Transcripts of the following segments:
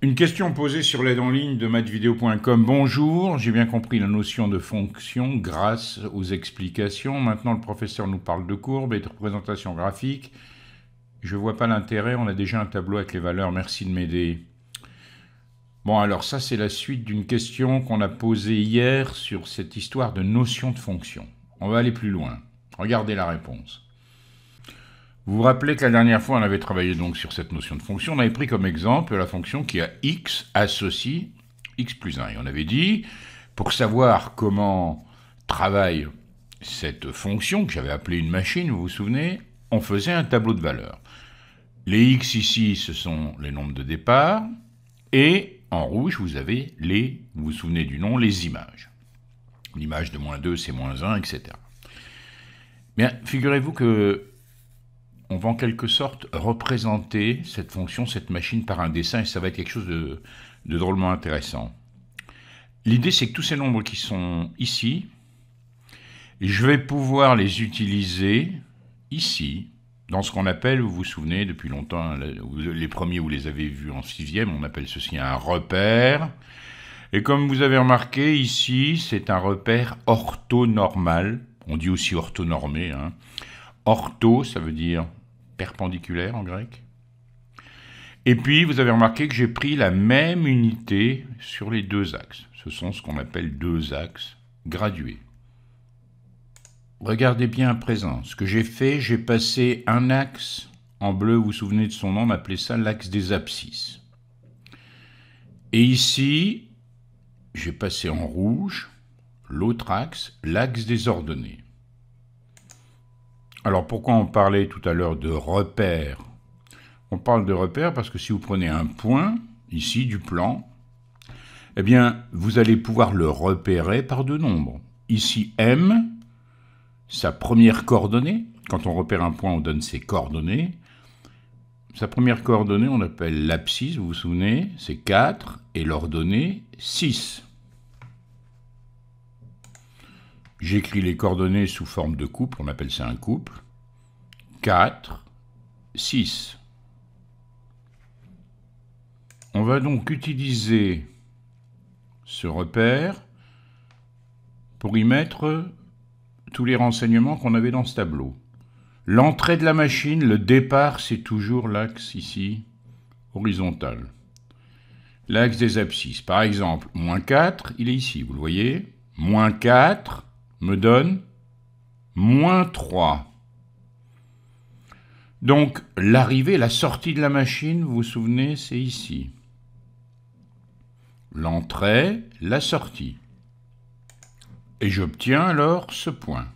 Une question posée sur l'aide en ligne de mathsvideo.com. Bonjour, j'ai bien compris la notion de fonction grâce aux explications. Maintenant, le professeur nous parle de courbes et de représentations graphiques. Je ne vois pas l'intérêt, on a déjà un tableau avec les valeurs, merci de m'aider. Bon, alors ça, c'est la suite d'une question qu'on a posée hier sur cette histoire de notion de fonction. On va aller plus loin. Regardez la réponse. Vous vous rappelez que la dernière fois, on avait travaillé donc sur cette notion de fonction. On avait pris comme exemple la fonction qui a x associe x plus 1. Et on avait dit, pour savoir comment travaille cette fonction, que j'avais appelée une machine, vous vous souvenez, on faisait un tableau de valeurs. Les x ici, ce sont les nombres de départ. Et en rouge, vous avez vous vous souvenez du nom, les images. L'image de -2, c'est -1, etc. Bien, figurez-vous que on va en quelque sorte représenter cette fonction, cette machine par un dessin, et ça va être quelque chose de drôlement intéressant. L'idée, c'est que tous ces nombres qui sont ici, je vais pouvoir les utiliser ici, dans ce qu'on appelle, vous vous souvenez, depuis longtemps, les premiers, vous les avez vus en 6e, on appelle ceci un repère. Et comme vous avez remarqué, ici, c'est un repère orthonormal. On dit aussi orthonormé, hein. Ortho, ça veut dire perpendiculaire en grec. Et puis, vous avez remarqué que j'ai pris la même unité sur les deux axes. Ce sont ce qu'on appelle deux axes gradués. Regardez bien à présent. Ce que j'ai fait, j'ai passé un axe en bleu, vous vous souvenez de son nom, on appelait ça l'axe des abscisses. Et ici, j'ai passé en rouge l'autre axe, l'axe des ordonnées. Alors, pourquoi on parlait tout à l'heure de repère? On parle de repère parce que si vous prenez un point, ici, du plan, eh bien, vous allez pouvoir le repérer par deux nombres. Ici, M, sa première coordonnée. Quand on repère un point, on donne ses coordonnées. Sa première coordonnée, on appelle l'abscisse, vous vous souvenez, c'est 4, et l'ordonnée, 6. J'écris les coordonnées sous forme de couple, on appelle ça un couple. 4, 6. On va donc utiliser ce repère pour y mettre tous les renseignements qu'on avait dans ce tableau. L'entrée de la machine, le départ, c'est toujours l'axe ici, horizontal. L'axe des abscisses. Par exemple, -4, il est ici, vous le voyez. -4 me donne -3. Donc, l'arrivée, la sortie de la machine, vous vous souvenez, c'est ici. L'entrée, la sortie. Et j'obtiens alors ce point.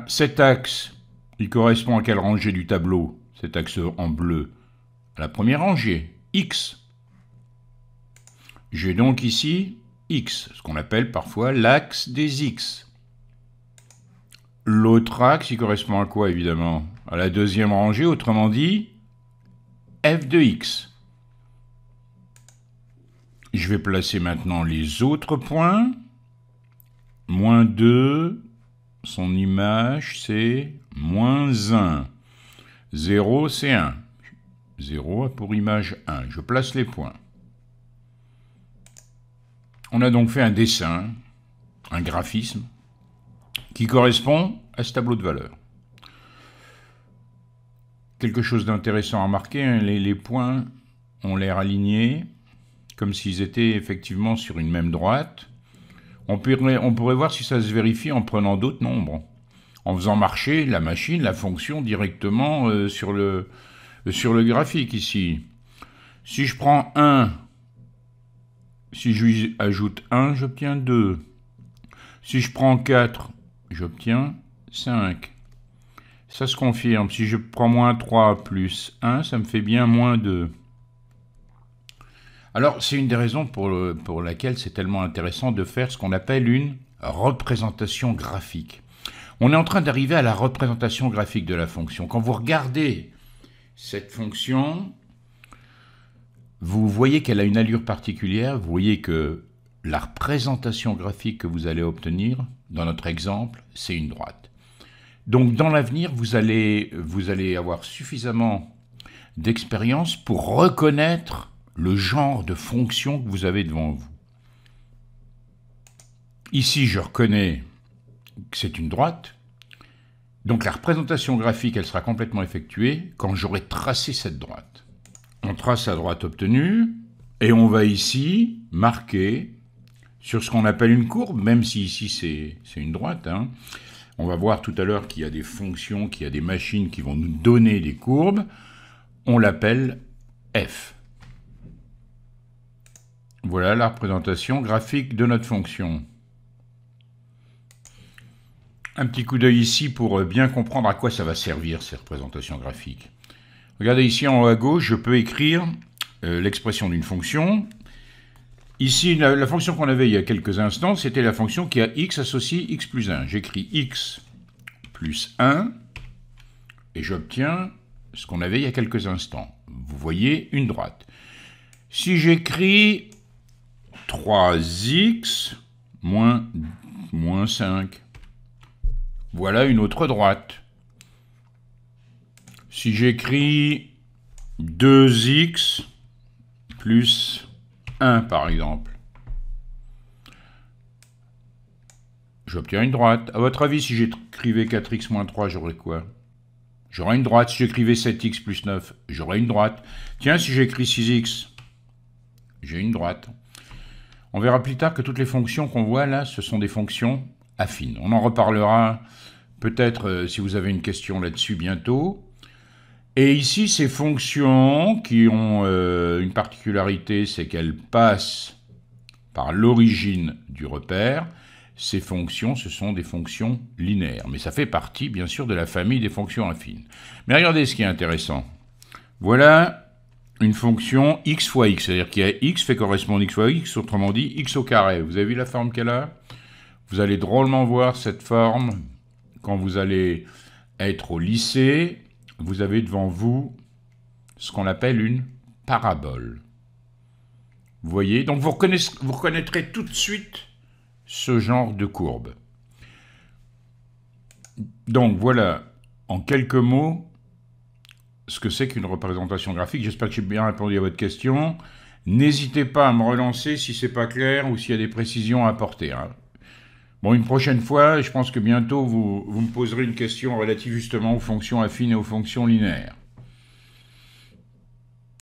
Cet axe, il correspond à quelle rangée du tableau? Cet axe en bleu. À la première rangée, X. J'ai donc ici X, ce qu'on appelle parfois l'axe des X. L'autre axe, il correspond à quoi, évidemment? À la deuxième rangée, autrement dit, f de x. Je vais placer maintenant les autres points. -2, son image, c'est -1. 0, c'est 1. 0 a pour image 1. Je place les points. On a donc fait un dessin, un graphisme, qui correspond à ce tableau de valeurs. Quelque chose d'intéressant à remarquer, hein, les points ont l'air alignés, comme s'ils étaient effectivement sur une même droite. On pourrait voir si ça se vérifie en prenant d'autres nombres, en faisant marcher la machine, la fonction directement sur le graphique ici. Si je prends 1, si je lui ajoute 1, j'obtiens 2. Si je prends 4, j'obtiens 5. Ça se confirme. Si je prends -3 plus 1, ça me fait bien -2. Alors, c'est une des raisons pour laquelle c'est tellement intéressant de faire ce qu'on appelle une représentation graphique. On est en train d'arriver à la représentation graphique de la fonction. Quand vous regardez cette fonction, vous voyez qu'elle a une allure particulière. Vous voyez que la représentation graphique que vous allez obtenir, dans notre exemple, c'est une droite. Donc, dans l'avenir, vous allez avoir suffisamment d'expérience pour reconnaître le genre de fonction que vous avez devant vous. Ici, je reconnais que c'est une droite. Donc la représentation graphique, elle sera complètement effectuée quand j'aurai tracé cette droite. On trace la droite obtenue et on va ici marquer sur ce qu'on appelle une courbe, même si ici c'est une droite. Hein. On va voir tout à l'heure qu'il y a des fonctions, qu'il y a des machines qui vont nous donner des courbes. On l'appelle f. Voilà la représentation graphique de notre fonction. Un petit coup d'œil ici pour bien comprendre à quoi ça va servir ces représentations graphiques. Regardez ici en haut à gauche, je peux écrire l'expression d'une fonction. Ici, la fonction qu'on avait il y a quelques instants, c'était la fonction qui a x associé x plus 1. J'écris x plus 1 et j'obtiens ce qu'on avait il y a quelques instants. Vous voyez une droite. Si j'écris 3x moins 5, voilà une autre droite. Si j'écris 2x plus 1, par exemple, j'obtiens une droite. À votre avis, si j'écrivais 4x moins 3, j'aurais quoi? J'aurais une droite. Si j'écrivais 7x plus 9, j'aurais une droite. Tiens, si j'écris 6x, j'ai une droite. On verra plus tard que toutes les fonctions qu'on voit là, ce sont des fonctions affines. On en reparlera peut-être si vous avez une question là-dessus bientôt. Et ici, ces fonctions qui ont une particularité, c'est qu'elles passent par l'origine du repère. Ces fonctions, ce sont des fonctions linéaires. Mais ça fait partie, bien sûr, de la famille des fonctions affines. Mais regardez ce qui est intéressant. Voilà une fonction x fois x, c'est-à-dire qu'il y a x fait correspondre x fois x, autrement dit x au carré. Vous avez vu la forme qu'elle a? Vous allez drôlement voir cette forme quand vous allez être au lycée. Vous avez devant vous ce qu'on appelle une parabole. Vous voyez? Donc vous reconnaîtrez tout de suite ce genre de courbe. Donc voilà, en quelques mots, ce que c'est qu'une représentation graphique. J'espère que j'ai bien répondu à votre question. N'hésitez pas à me relancer si ce n'est pas clair ou s'il y a des précisions à apporter. Hein. Bon, une prochaine fois, je pense que bientôt vous me poserez une question relative justement aux fonctions affines et aux fonctions linéaires.